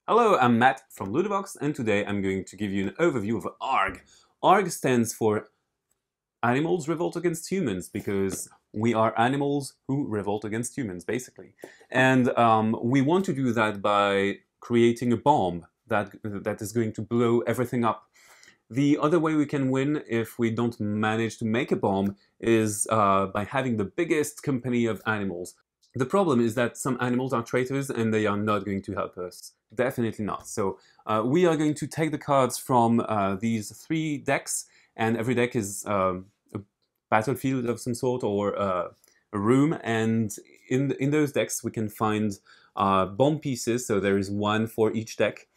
Hello, I'm Matt from Ludovox, and today I'm going to give you an overview of Argh. Argh stands for Animals Revolt Against Humans, because we are animals who revolt against humans, basically. And we want to do that by creating a bomb that is going to blow everything up. The other way we can win if we don't manage to make a bomb is by having the biggest company of animals. The problem is that some animals are traitors and they are not going to help us. Definitely not. So we are going to take the cards from these 3 decks, and every deck is a battlefield of some sort or a room, and in those decks we can find bomb pieces, so there is 1 for each deck.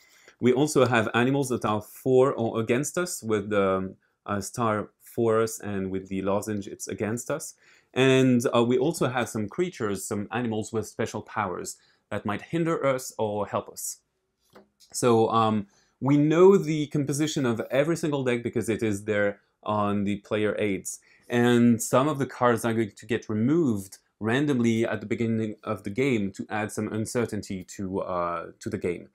We also have animals that are for or against us, with the star for us, and with the lozenge it's against us. And we also have some creatures, some animals with special powers that might hinder us or help us. So we know the composition of every single deck because it is there on the player aids. And some of the cards are going to get removed randomly at the beginning of the game to add some uncertainty to the game.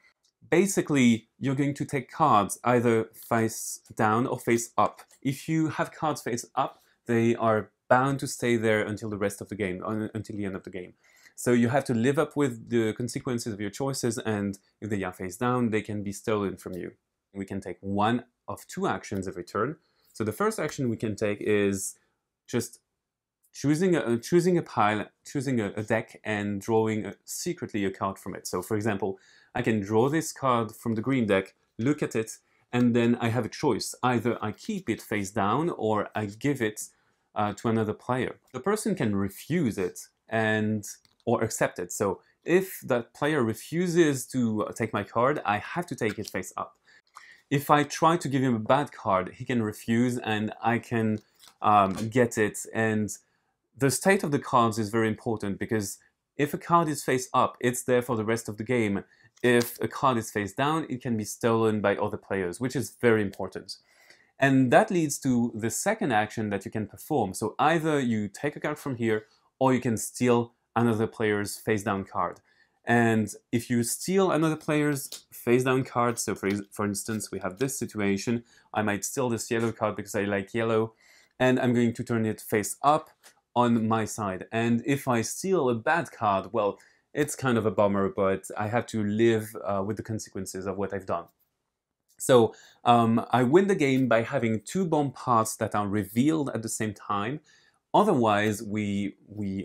Basically, you're going to take cards either face down or face up. If you have cards face up, they are bound to stay there until the rest of the game, until the end of the game. So you have to live up with the consequences of your choices, and if they are face down, they can be stolen from you. We can take 1 of 2 actions every turn. So the first action we can take is just choosing a pile, choosing a deck, and drawing secretly a card from it. So for example, I can draw this card from the green deck, look at it, and then I have a choice. Either I keep it face down or I give it to another player. The person can refuse it or accept it. So if that player refuses to take my card, I have to take it face up. If I try to give him a bad card, he can refuse and I can get it. And the state of the cards is very important, because if a card is face up, it's there for the rest of the game. If a card is face down, it can be stolen by other players, which is very important. And that leads to the second action that you can perform. So either you take a card from here, or you can steal another player's face down card. And if you steal another player's face down card, so for instance, we have this situation, I might steal this yellow card because I like yellow, and I'm going to turn it face up on my side. And if I steal a bad card, well, it's kind of a bummer, but I have to live with the consequences of what I've done. So I win the game by having 2 bomb parts that are revealed at the same time. Otherwise, we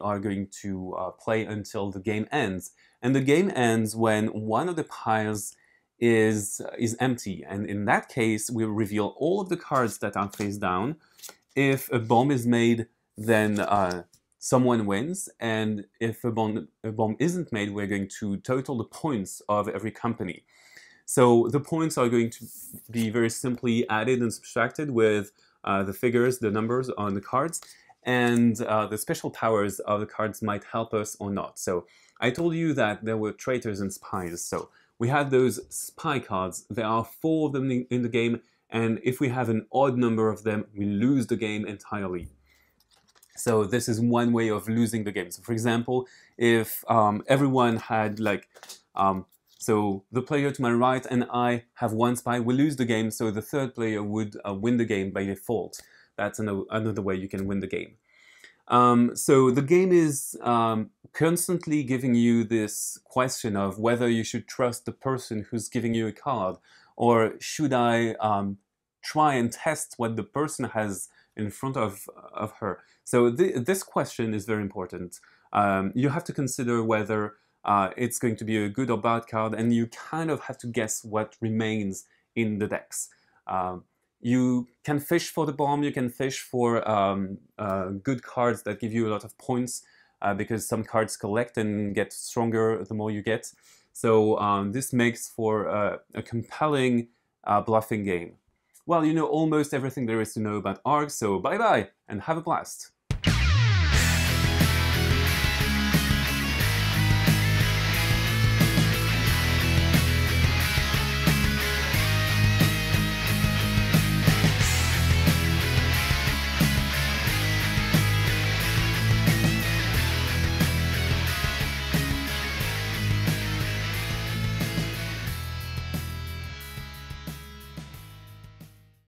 are going to play until the game ends. And the game ends when 1 of the piles is empty. And in that case, we reveal all of the cards that are face down. If a bomb is made, then someone wins. And if a bomb isn't made, we're going to total the points of every company. So the points are going to be very simply added and subtracted with the figures, the numbers on the cards, and the special powers of the cards might help us or not. So I told you that there were traitors and spies. So we had those spy cards. There are 4 of them in the game, and if we have an odd number of them, we lose the game entirely. So this is one way of losing the game. So for example, if everyone had so the player to my right and I have 1 spy, we lose the game, so the 3rd player would win the game by default. That's another way you can win the game. So the game is constantly giving you this question of whether you should trust the person who's giving you a card, or should I try and test what the person has in front of her. So this question is very important. You have to consider whether it's going to be a good or bad card, and you kind of have to guess what remains in the decks. You can fish for the bomb, you can fish for good cards that give you a lot of points, because some cards collect and get stronger the more you get. So this makes for a compelling bluffing game. Well, you know almost everything there is to know about Argh, so bye-bye and have a blast!